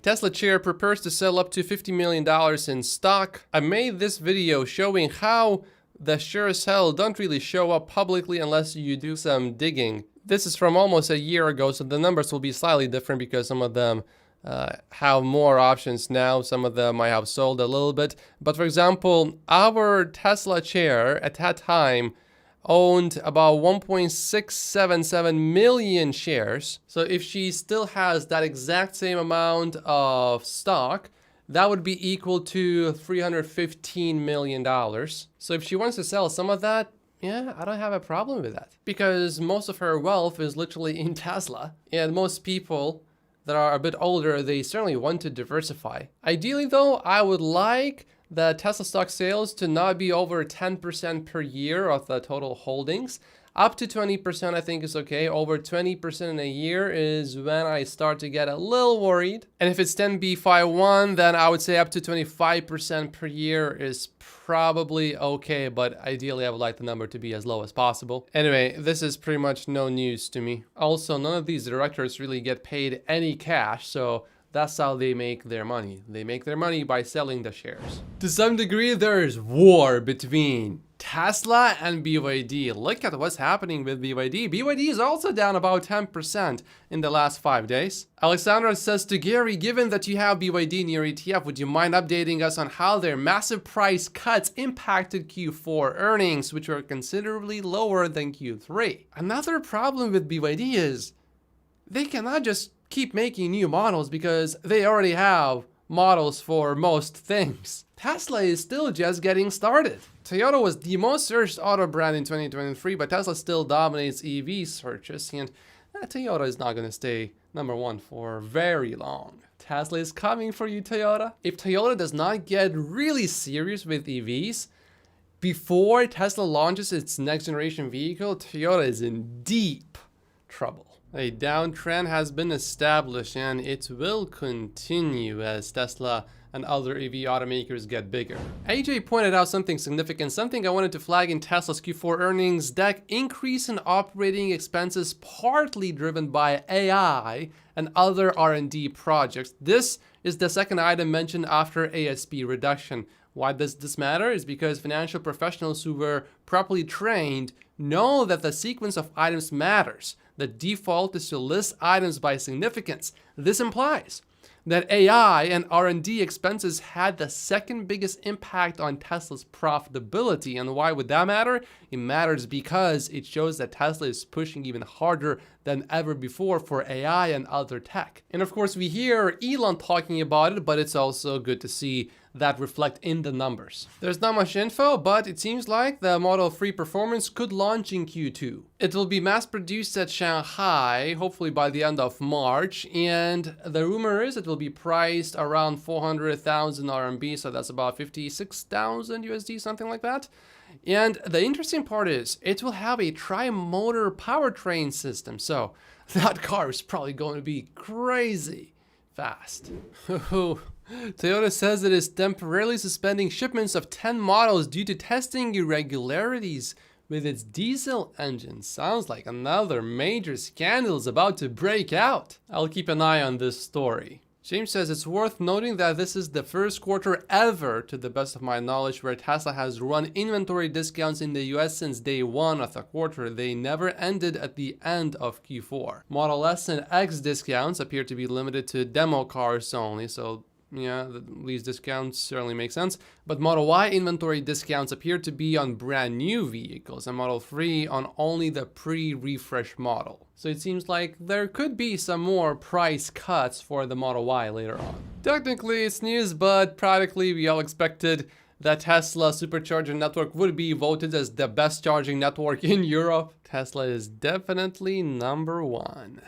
Tesla chair prepares to sell up to $50 million in stock. I made this video showing how the shares held don't really show up publicly unless you do some digging. This is from almost a year ago, so the numbers will be slightly different because some of them have more options now. Some of them might have sold a little bit. But for example, our Tesla chair at that time owned about 1.677 million shares. So if she still has that exact same amount of stock, that would be equal to $315 million. So if she wants to sell some of that, yeah, I don't have a problem with that. Because most of her wealth is literally in Tesla. And most people that are a bit older, they certainly want to diversify. Ideally though, I would like the Tesla stock sales to not be over 10% per year of the total holdings. Up to 20% I think is okay. Over 20% in a year is when I start to get a little worried. And if it's 10b5-1, then I would say up to 25% per year is probably okay, but ideally I would like the number to be as low as possible. Anyway, this is pretty much no news to me. Also, none of these directors really get paid any cash, so that's how they make their money. They make their money by selling the shares. To some degree, there is war between Tesla and BYD. Look at what's happening with BYD. BYD is also down about 10% in the last 5 days. Alexandra says to Gary, given that you have BYD in your ETF, would you mind updating us on how their massive price cuts impacted Q4 earnings, which were considerably lower than Q3? Another problem with BYD is they cannot just keep making new models because they already have models for most things. Tesla is still just getting started. Toyota was the most searched auto brand in 2023, but Tesla still dominates EV searches, and Toyota is not going to stay #1 for very long. Tesla is coming for you, Toyota. If Toyota does not get really serious with EVs before Tesla launches its next generation vehicle, Toyota is in deep trouble. A downtrend has been established and it will continue as Tesla and other EV automakers get bigger. AJ pointed out something significant, something I wanted to flag in Tesla's Q4 earnings deck: increase in operating expenses partly driven by AI and other R&D projects. This is the second item mentioned after ASP reduction. Why does this matter? Is because financial professionals who were properly trained know that the sequence of items matters. The default is to list items by significance. This implies that AI and R&D expenses had the second biggest impact on Tesla's profitability. And why would that matter? It matters because it shows that Tesla is pushing even harder than ever before for AI and other tech. And of course, we hear Elon talking about it, but it's also good to see that reflect in the numbers. There's not much info, but it seems like the Model 3 Performance could launch in Q2. It will be mass produced at Shanghai, hopefully by the end of March, and the rumor is it will be priced around 400,000 RMB, so that's about 56,000 USD, something like that. And the interesting part is it will have a tri-motor powertrain system, so that car is probably going to be crazy fast. Toyota says it is temporarily suspending shipments of 10 models due to testing irregularities with its diesel engine. Sounds like another major scandal is about to break out. I'll keep an eye on this story. James says it's worth noting that this is the first quarter ever, to the best of my knowledge, where Tesla has run inventory discounts in the US since day one of the quarter. They never ended at the end of Q4. Model S and X discounts appear to be limited to demo cars only, so yeah, these discounts certainly make sense. But Model Y inventory discounts appear to be on brand new vehicles, and Model 3 on only the pre-refresh model. So it seems like there could be some more price cuts for the Model Y later on. Technically it's news, but practically we all expected that Tesla supercharger network would be voted as the best charging network in Europe. Tesla is definitely #1.